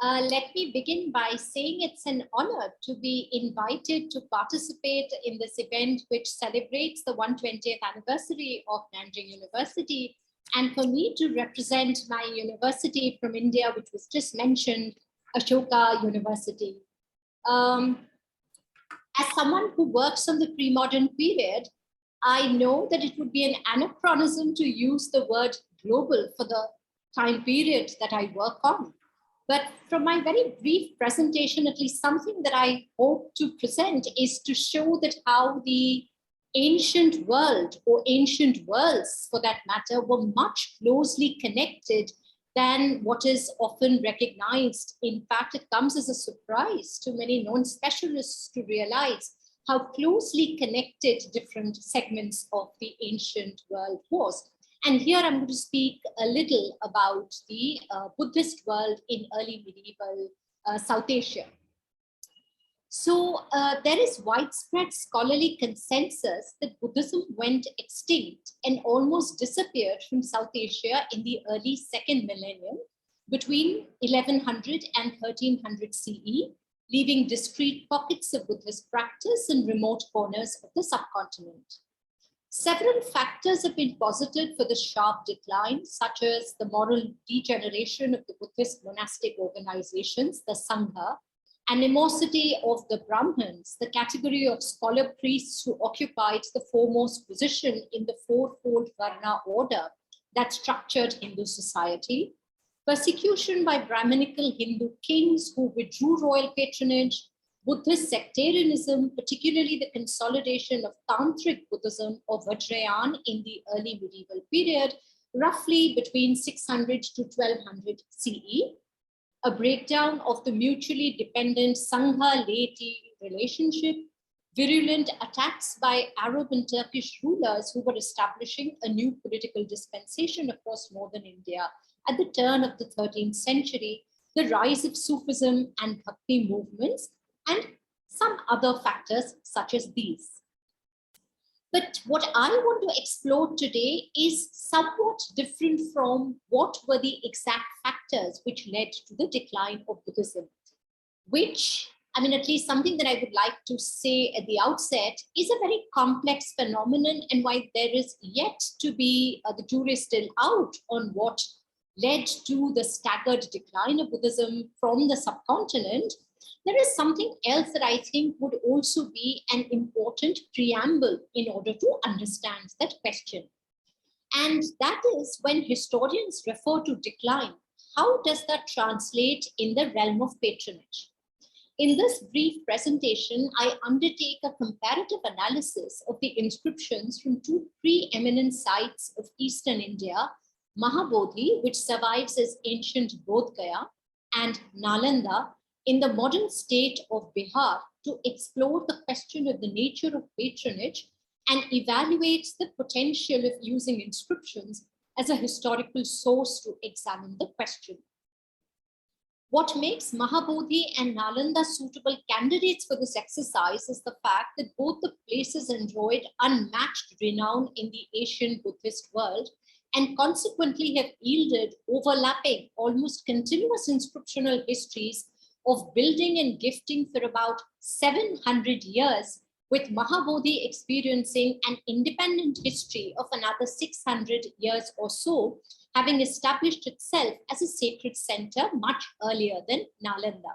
Let me begin by saying it's an honor to be invited to participate in this event, which celebrates the 120th anniversary of Nanjing University, and for me to represent my university from India, which was just mentioned, Ashoka University. As someone who works on the pre-modern period, I know that it would be an anachronism to use the word global for the time period that I work on. But from my very brief presentation, at least something that I hope to present is to show that how the ancient world, or ancient worlds for that matter, were much closely connected than what is often recognized. In fact, it comes as a surprise to many non-specialists to realize how closely connected different segments of the ancient world was. And here I'm going to speak a little about the Buddhist world in early medieval South Asia. So there is widespread scholarly consensus that Buddhism went extinct and almost disappeared from South Asia in the early second millennium between 1100 and 1300 CE, leaving discrete pockets of Buddhist practice in remote corners of the subcontinent. Several factors have been posited for the sharp decline, such as the moral degeneration of the Buddhist monastic organizations, the Sangha, animosity of the Brahmins, the category of scholar priests who occupied the foremost position in the fourfold Varna order that structured Hindu society, persecution by Brahminical Hindu kings who withdrew royal patronage, Buddhist sectarianism, particularly the consolidation of Tantric Buddhism or Vajrayana in the early medieval period, roughly between 600 to 1200 CE, a breakdown of the mutually dependent Sangha-laity relationship, virulent attacks by Arab and Turkish rulers who were establishing a new political dispensation across northern India at the turn of the 13th century, the rise of Sufism and Bhakti movements, and some other factors such as these. But what I want to explore today is somewhat different from what were the exact factors which led to the decline of Buddhism, which, I mean, at least something that I would like to say at the outset, is a very complex phenomenon, and while there is yet to be, the jury is still out on what led to the staggered decline of Buddhism from the subcontinent, there is something else that I think would also be an important preamble in order to understand that question. And that is, when historians refer to decline, how does that translate in the realm of patronage? In this brief presentation, I undertake a comparative analysis of the inscriptions from two preeminent sites of Eastern India, Mahabodhi, which survives as ancient Bodh Gaya, and Nalanda, in the modern state of Bihar, to explore the question of the nature of patronage and evaluate the potential of using inscriptions as a historical source to examine the question. What makes Mahabodhi and Nalanda suitable candidates for this exercise is the fact that both the places enjoyed unmatched renown in the Asian Buddhist world and consequently have yielded overlapping, almost continuous inscriptional histories of building and gifting for about 700 years, with Mahabodhi experiencing an independent history of another 600 years or so, having established itself as a sacred center much earlier than Nalanda.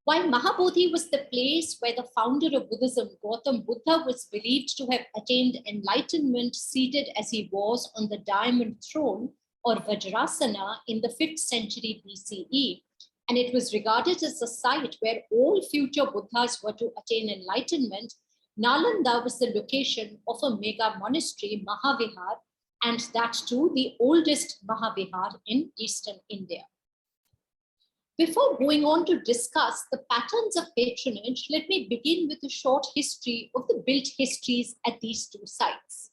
While Mahabodhi was the place where the founder of Buddhism, Gautam Buddha, was believed to have attained enlightenment seated as he was on the diamond throne, or Vajrasana, in the 5th century BCE, and it was regarded as a site where all future Buddhas were to attain enlightenment, Nalanda was the location of a mega monastery, Mahavihar, and that too the oldest Mahavihar in Eastern India. Before going on to discuss the patterns of patronage, let me begin with a short history of the built histories at these two sites.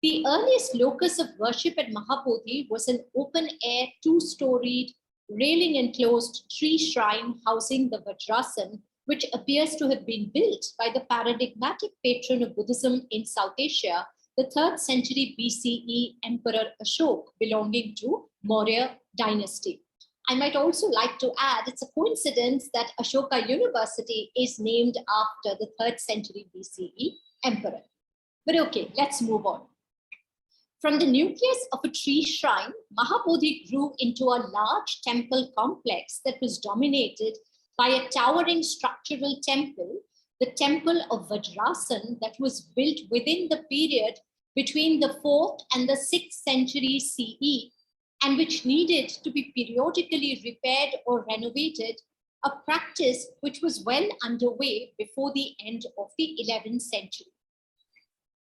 The earliest locus of worship at Mahabodhi was an open-air, two-storied, railing enclosed tree shrine housing the Vajrasan, which appears to have been built by the paradigmatic patron of Buddhism in South Asia, the 3rd century BCE Emperor Ashok, belonging to Maurya dynasty. I might also like to add, it's a coincidence that Ashoka University is named after the 3rd century BCE emperor. But okay, let's move on. From the nucleus of a tree shrine, Mahabodhi grew into a large temple complex that was dominated by a towering structural temple, the temple of Vajrasan, that was built within the period between the 4th and the 6th century CE, and which needed to be periodically repaired or renovated, a practice which was well underway before the end of the 11th century.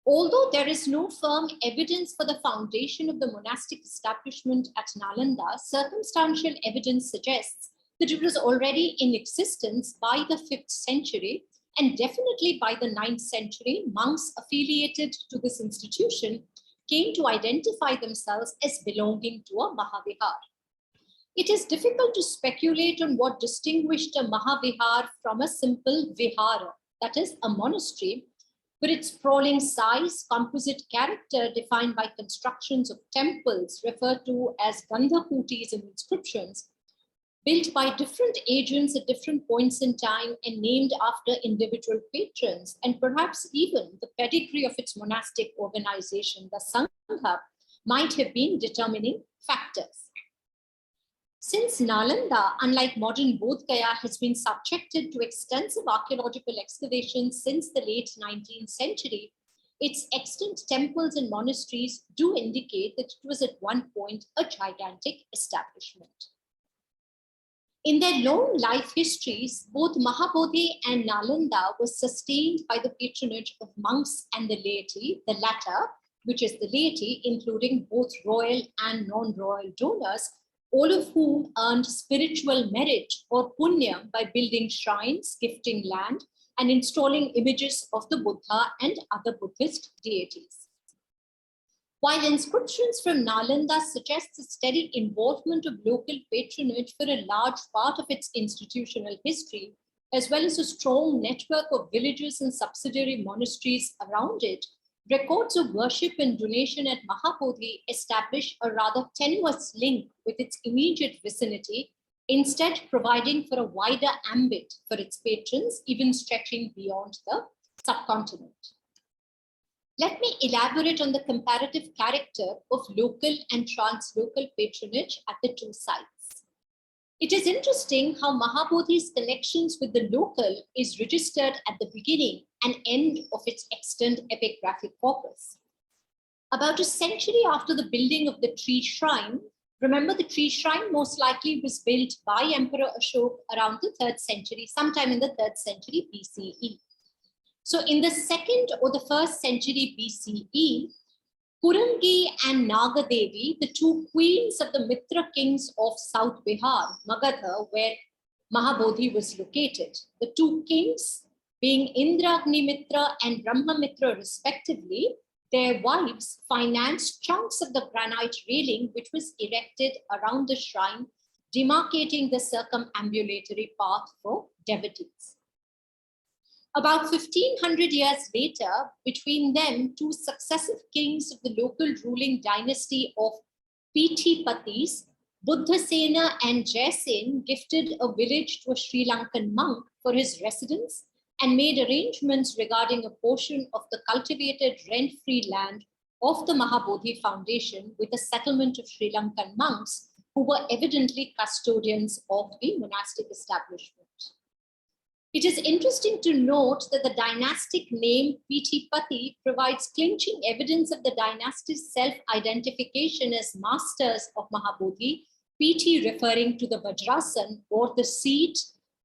Although there is no firm evidence for the foundation of the monastic establishment at Nalanda, circumstantial evidence suggests that it was already in existence by the 5th century, and definitely by the 9th century, monks affiliated to this institution came to identify themselves as belonging to a Mahavihar. It is difficult to speculate on what distinguished a Mahavihar from a simple vihara, that is, a monastery, but its sprawling size, composite character defined by constructions of temples referred to as Gandhakutis and inscriptions, built by different agents at different points in time and named after individual patrons, and perhaps even the pedigree of its monastic organization, the Sangha, might have been determining factors. Since Nalanda, unlike modern Bodh Gaya, has been subjected to extensive archaeological excavations since the late 19th century, its extant temples and monasteries do indicate that it was at one point a gigantic establishment. In their long life histories, both Mahabodhi and Nalanda was sustained by the patronage of monks and the laity, the latter, which is the laity, including both royal and non-royal donors, all of whom earned spiritual merit or punya by building shrines, gifting land, and installing images of the Buddha and other Buddhist deities. While inscriptions from Nalanda suggest a steady involvement of local patronage for a large part of its institutional history, as well as a strong network of villages and subsidiary monasteries around it, records of worship and donation at Mahabodhi establish a rather tenuous link with its immediate vicinity, instead providing for a wider ambit for its patrons, even stretching beyond the subcontinent. Let me elaborate on the comparative character of local and translocal patronage at the two sites. It is interesting how Mahabodhi's connections with the local is registered at the beginning and end of its extant epigraphic corpus. About a century after the building of the tree shrine, remember the tree shrine most likely was built by Emperor Ashoka around the 3rd century, sometime in the 3rd century BCE. So in the 2nd or the 1st century BCE, Kurangi and Nagadevi, the two queens of the Mitra kings of South Bihar, Magadha, where Mahabodhi was located, the two kings being Indragni Mitra and Brahma Mitra respectively, their wives financed chunks of the granite railing which was erected around the shrine, demarcating the circumambulatory path for devotees. About 1500 years later, between them, two successive kings of the local ruling dynasty of Pithipatis, Buddhasena and Jayasen, gifted a village to a Sri Lankan monk for his residence and made arrangements regarding a portion of the cultivated rent-free land of the Mahabodhi Foundation with a settlement of Sri Lankan monks who were evidently custodians of the monastic establishment. It is interesting to note that the dynastic name Pitipati provides clinching evidence of the dynasty's self-identification as masters of Mahabodhi, Piti referring to the Vajrasan or the seat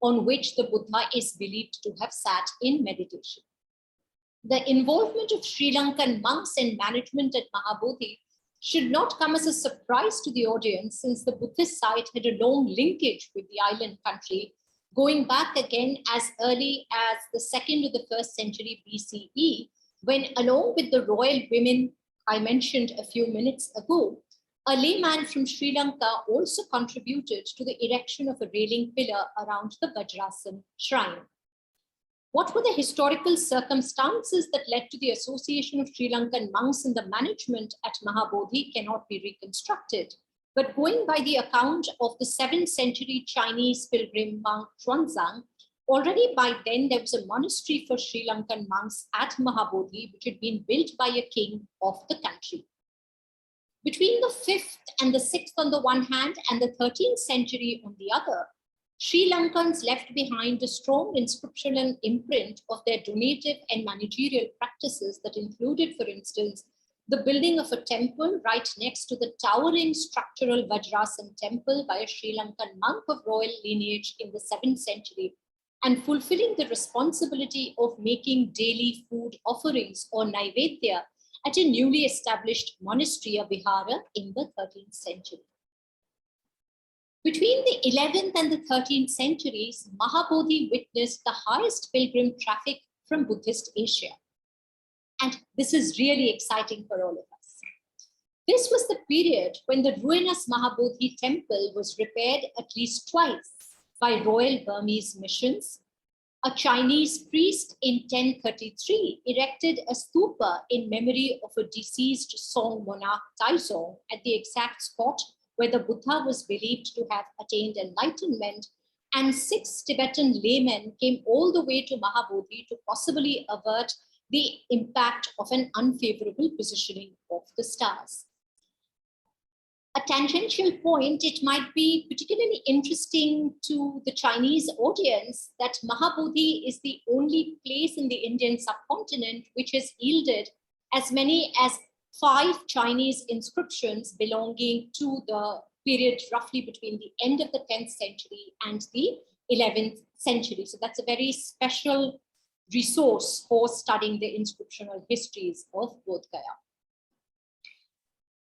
on which the Buddha is believed to have sat in meditation. The involvement of Sri Lankan monks in management at Mahabodhi should not come as a surprise to the audience, since the Buddhist site had a long linkage with the island country, going back again as early as the 2nd or the 1st century BCE, when along with the royal women I mentioned a few minutes ago, a layman from Sri Lanka also contributed to the erection of a railing pillar around the Vajrasan shrine. What were the historical circumstances that led to the association of Sri Lankan monks in the management at Mahabodhi cannot be reconstructed. But going by the account of the 7th century Chinese pilgrim monk Xuanzang, already by then there was a monastery for Sri Lankan monks at Mahabodhi, which had been built by a king of the country. Between the 5th and the 6th on the one hand and the 13th century on the other, Sri Lankans left behind a strong inscriptional imprint of their donative and managerial practices that included, for instance, the building of a temple right next to the towering structural Vajrasan temple by a Sri Lankan monk of royal lineage in the 7th century, and fulfilling the responsibility of making daily food offerings or naivedya at a newly established monastery or vihara in the 13th century. Between the 11th and the 13th centuries, Mahabodhi witnessed the highest pilgrim traffic from Buddhist Asia. And this is really exciting for all of us. This was the period when the ruinous Mahabodhi temple was repaired at least twice by Royal Burmese missions. A Chinese priest in 1033 erected a stupa in memory of a deceased Song monarch Taizong at the exact spot where the Buddha was believed to have attained enlightenment, and 6 Tibetan laymen came all the way to Mahabodhi to possibly avert the impact of an unfavorable positioning of the stars. A tangential point, it might be particularly interesting to the Chinese audience that Mahabodhi is the only place in the Indian subcontinent which has yielded as many as 5 Chinese inscriptions belonging to the period roughly between the end of the 10th century and the 11th century. So that's a very special resource for studying the inscriptional histories of Bodh Gaya.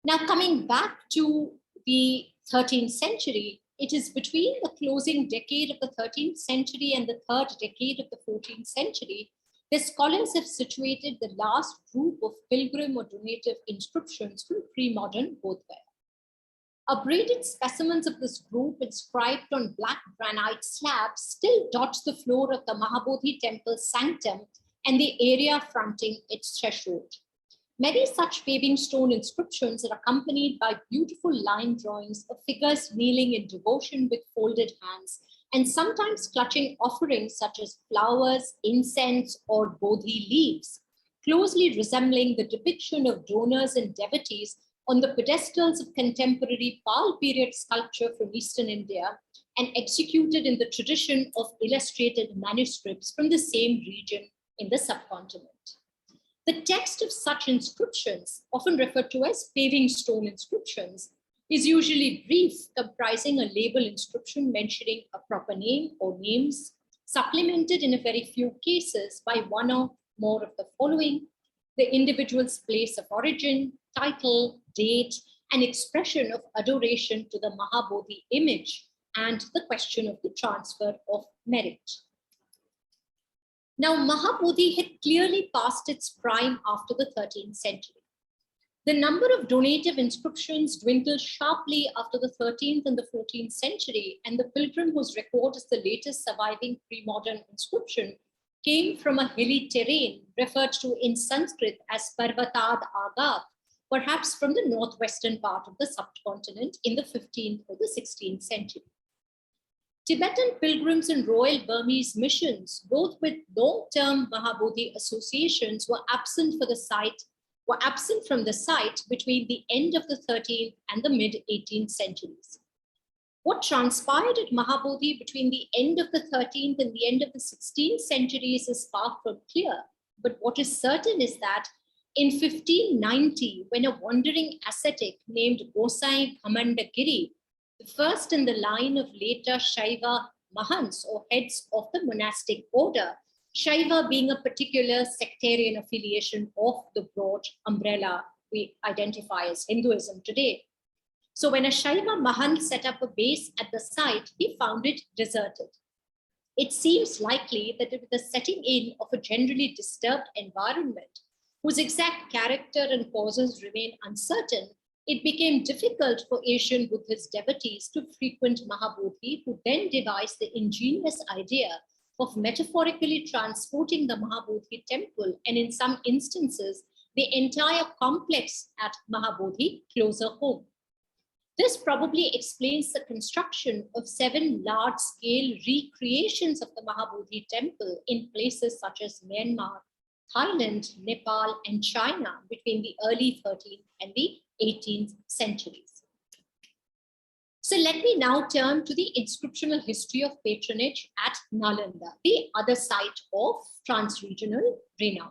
Now, coming back to the 13th century, it is between the closing decade of the 13th century and the 3rd decade of the 14th century, the scholars have situated the last group of pilgrim or donative inscriptions from pre-modern Bodh Gaya. Abraded specimens of this group inscribed on black granite slabs still dot the floor of the Mahabodhi temple sanctum and the area fronting its threshold. Many such paving stone inscriptions are accompanied by beautiful line drawings of figures kneeling in devotion with folded hands and sometimes clutching offerings such as flowers, incense, or bodhi leaves, closely resembling the depiction of donors and devotees on the pedestals of contemporary Pal period sculpture from Eastern India and executed in the tradition of illustrated manuscripts from the same region in the subcontinent. The text of such inscriptions, often referred to as paving stone inscriptions, is usually brief, comprising a label inscription mentioning a proper name or names, supplemented in a very few cases by one or more of the following: the individual's place of origin, title, date, and expression of adoration to the Mahabodhi image, and the question of the transfer of merit. Now, Mahabodhi had clearly passed its prime after the 13th century. The number of donative inscriptions dwindled sharply after the 13th and the 14th century, and the pilgrim whose record is the latest surviving pre-modern inscription came from a hilly terrain referred to in Sanskrit as Parvatad Agat, perhaps from the northwestern part of the subcontinent in the 15th or the 16th century. Tibetan pilgrims and Royal Burmese missions, both with long-term Mahabodhi associations, were absent from the site between the end of the 13th and the mid-18th centuries. What transpired at Mahabodhi between the end of the 13th and the end of the 16th centuries is far from clear, but what is certain is that in 1590, when a wandering ascetic named Gosai Ghamandagiri, the first in the line of later Shaiva Mahants or heads of the monastic order, Shaiva being a particular sectarian affiliation of the broad umbrella we identify as Hinduism today. So when a Shaiva Mahant set up a base at the site, he found it deserted. It seems likely that with the setting in of a generally disturbed environment, whose exact character and causes remain uncertain, it became difficult for Asian Buddhist devotees to frequent Mahabodhi, who then devised the ingenious idea of metaphorically transporting the Mahabodhi temple and in some instances, the entire complex at Mahabodhi closer home. This probably explains the construction of 7 large-scale recreations of the Mahabodhi temple in places such as Myanmar, Thailand, Nepal, and China between the early 13th and the 18th centuries. So let me now turn to the inscriptional history of patronage at Nalanda, the other site of trans-regional renown.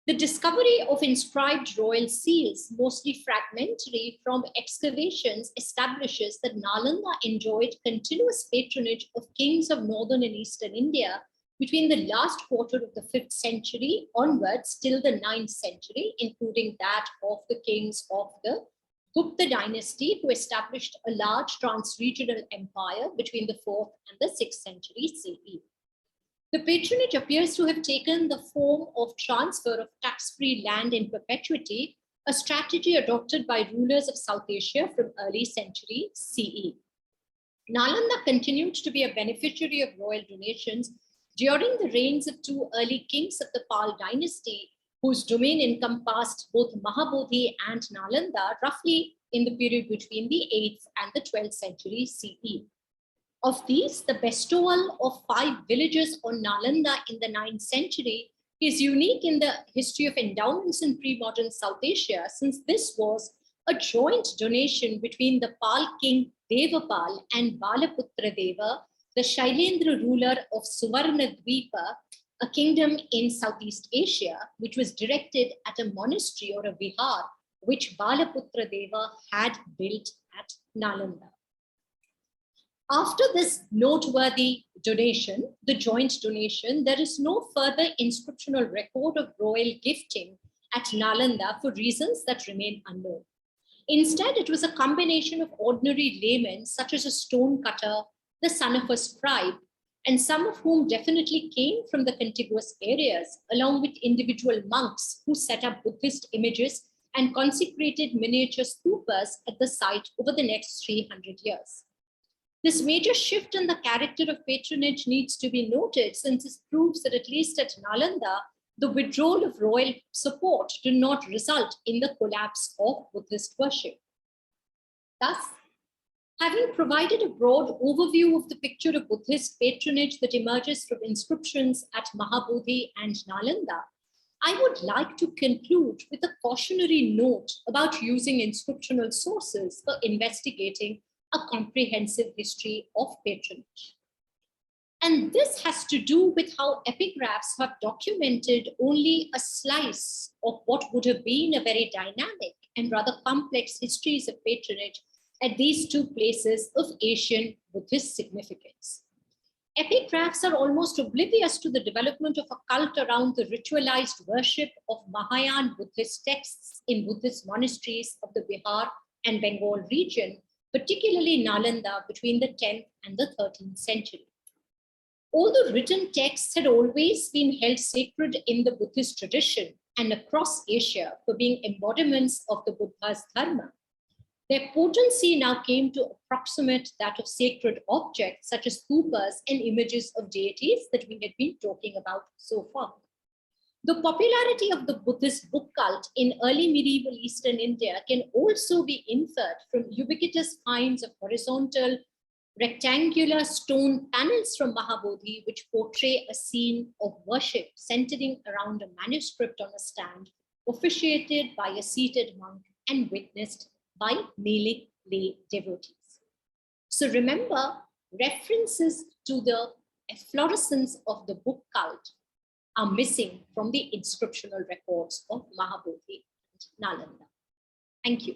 The discovery of inscribed royal seals, mostly fragmentary from excavations, establishes that Nalanda enjoyed continuous patronage of kings of northern and eastern India between the last quarter of the 5th century onwards till the 9th century, including that of the kings of the Gupta dynasty, who established a large trans-regional empire between the 4th and the 6th century CE. The patronage appears to have taken the form of transfer of tax-free land in perpetuity, a strategy adopted by rulers of South Asia from early century CE. Nalanda continued to be a beneficiary of royal donations during the reigns of 2 early kings of the Pal dynasty, whose domain encompassed both Mahabodhi and Nalanda, roughly in the period between the 8th and the 12th century CE. Of these, the bestowal of 5 villages on Nalanda in the 9th century is unique in the history of endowments in pre-modern South Asia, since this was a joint donation between the Pal king Devapal and Balaputra Deva, the Shailendra ruler of Suvarnadvipa, a kingdom in Southeast Asia, which was directed at a monastery or a vihar, which Balaputra Deva had built at Nalanda. After this noteworthy donation, the joint donation, there is no further inscriptional record of royal gifting at Nalanda for reasons that remain unknown. Instead, it was a combination of ordinary laymen, such as a stone cutter, the son of a scribe, and some of whom definitely came from the contiguous areas, along with individual monks who set up Buddhist images and consecrated miniature stupas at the site over the next 300 years. This major shift in the character of patronage needs to be noted, since it proves that at least at Nalanda, the withdrawal of royal support did not result in the collapse of Buddhist worship. Thus, having provided a broad overview of the picture of Buddhist patronage that emerges from inscriptions at Mahabodhi and Nalanda, I would like to conclude with a cautionary note about using inscriptional sources for investigating a comprehensive history of patronage. And this has to do with how epigraphs have documented only a slice of what would have been a very dynamic and rather complex histories of patronage at these 2 places of Asian Buddhist significance. Epigraphs are almost oblivious to the development of a cult around the ritualized worship of Mahayana Buddhist texts in Buddhist monasteries of the Bihar and Bengal region, particularly Nalanda, between the 10th and the 13th century. Although written texts had always been held sacred in the Buddhist tradition and across Asia for being embodiments of the Buddha's dharma, their potency now came to approximate that of sacred objects such as stupas and images of deities that we had been talking about so far. The popularity of the Buddhist book cult in early medieval Eastern India can also be inferred from ubiquitous finds of horizontal, rectangular stone panels from Mahabodhi, which portray a scene of worship centering around a manuscript on a stand, officiated by a seated monk and witnessed by kneeling lay devotees. So remember, references to the efflorescence of the book cult are missing from the inscriptional records of Mahabodhi and Nalanda. Thank you.